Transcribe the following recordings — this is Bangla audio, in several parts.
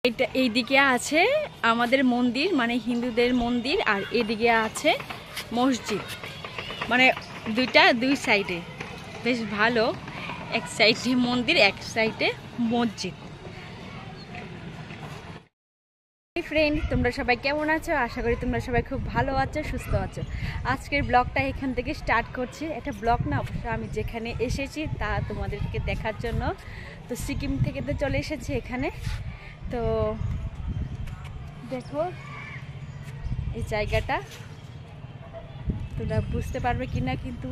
এটা এইদিকে আছে আমাদের মন্দির, মানে হিন্দুদের মন্দির, আর এদিকে আছে মসজিদ, মানে দুই সাইডে বেশ ভালো। এক সাইডে মন্দির, এক সাইডে মসজিদ। ফ্রেন্ড, তোমরা সবাই কেমন আছো? আশা করি তোমরা সবাই খুব ভালো আছো, সুস্থ আছো। আজকের ব্লগটা এখান থেকে স্টার্ট করছি। এটা ব্লগ না, অবশ্য আমি যেখানে এসেছি তা তোমাদেরকে দেখার জন্য। তো সিকিম থেকে তো চলে এসেছি এখানে। তো দেখো এই জায়গাটা, তোমরা বুঝতে পারবে কি না, কিন্তু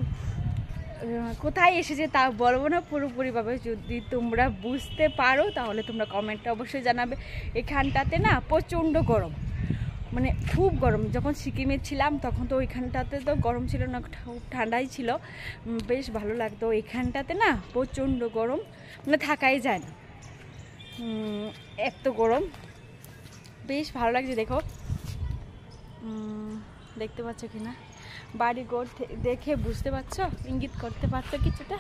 কোথায় এসেছে তা বলবো না পুরোপুরিভাবে। যদি তোমরা বুঝতে পারো তাহলে তোমরা কমেন্টে অবশ্যই জানাবে। এখানটাতে না প্রচণ্ড গরম, মানে খুব গরম। যখন সিকিমে ছিলাম তখন তো ওইখানটাতে তো গরম ছিল না, খুব ঠান্ডাই ছিল, বেশ ভালো লাগতো। এখানটাতে না প্রচণ্ড গরম, মানে থাকাই যায় না, এত গরম। বেশ ভালো লাগছে। দেখো, দেখতে পাচ্ছ কি না বাড়িঘর দেখে বুঝতে পারছো, ইঙ্গিত করতে পারছো কিছুটা?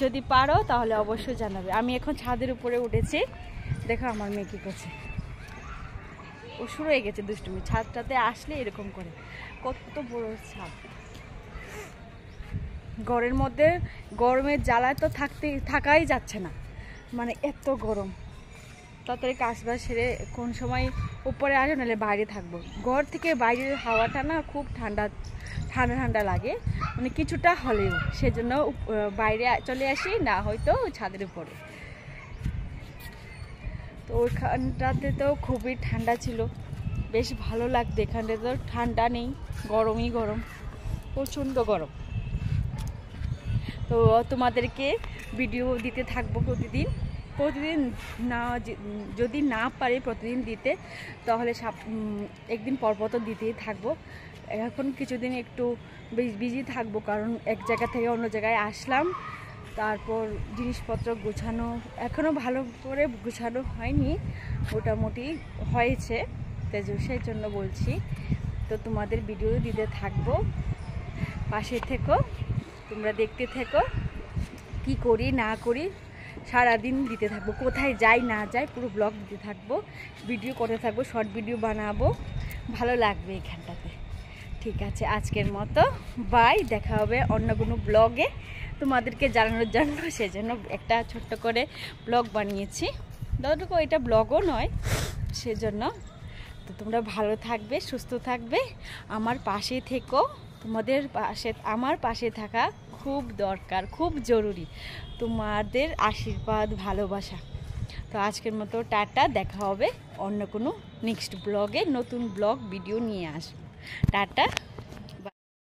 যদি পারো তাহলে অবশ্যই জানাবে। আমি এখন ছাদের উপরে উঠেছি। দেখো আমার মেয়ে কী করছে, ও শুরু হয়ে গেছে দুষ্টুমি। ছাদটাতে আসলে এরকম করে, কত বড় ছাদ। ঘরের মধ্যে গরমের জ্বালায় তো থাকাই যাচ্ছে না, মানে এত গরম। তাড়াতাড়ি কাজবাজ সেরে কোন সময় উপরে আসো, নাহলে বাইরে থাকবো। ঘর থেকে বাইরের হাওয়াটা না খুব ঠান্ডা ঠান্ডা ঠান্ডা লাগে, মানে কিছুটা হলেও। সেজন্য বাইরে চলে আসি, না হয়তো ছাদের উপরে। তো ওইখানটাতে তো খুবই ঠান্ডা ছিল, বেশ ভালো লাগতো। এখানটাতে তো ঠান্ডা নেই, গরমই গরম, প্রচণ্ড গরম। তো তোমাদেরকে ভিডিও দিতে থাকবো প্রতিদিন না, যদি না পারি প্রতিদিন দিতে, তাহলে একদিন পর তো দিতেই থাকবো। এখন কিছুদিন একটু বিজি থাকবো, কারণ এক জায়গা থেকে অন্য জায়গায় আসলাম। তারপর জিনিসপত্র গোছানো এখনও ভালো করে গোছানো হয়নি, মোটামুটি হয়েছে। সেই জন্য বলছি, তো তোমাদের ভিডিও দিতে থাকবো, পাশে থেকো, তোমরা দেখতে থেকো। কি করি না করি সারাদিন দিতে থাকবো, কোথায় যাই না যাই পুরো ব্লগ দিতে থাকবো, ভিডিও করতে থাকবো, শর্ট ভিডিও বানাবো, ভালো লাগবে এখানটাতে। ঠিক আছে, আজকের মতো বাই। দেখা হবে অন্য কোনো ব্লগে তোমাদেরকে জানানোর জন্য। সেজন্য একটা ছোট্ট করে ব্লগ বানিয়েছি, যতটুকু এটা ব্লগও নয়, সেজন্য। তো তোমরা ভালো থাকবে, সুস্থ থাকবে, আমার পাশে থেকো। তোমাদের পাশে, আমার পাশে থাকা খুব দরকার, খুব জরুরি, তোমাদের আশীর্বাদ, ভালোবাসা। তো আজকের মতো টাটা, দেখা হবে অন্য কোনো নেক্সট ব্লগে, নতুন ব্লগ ভিডিও নিয়ে আসবো। টাটা।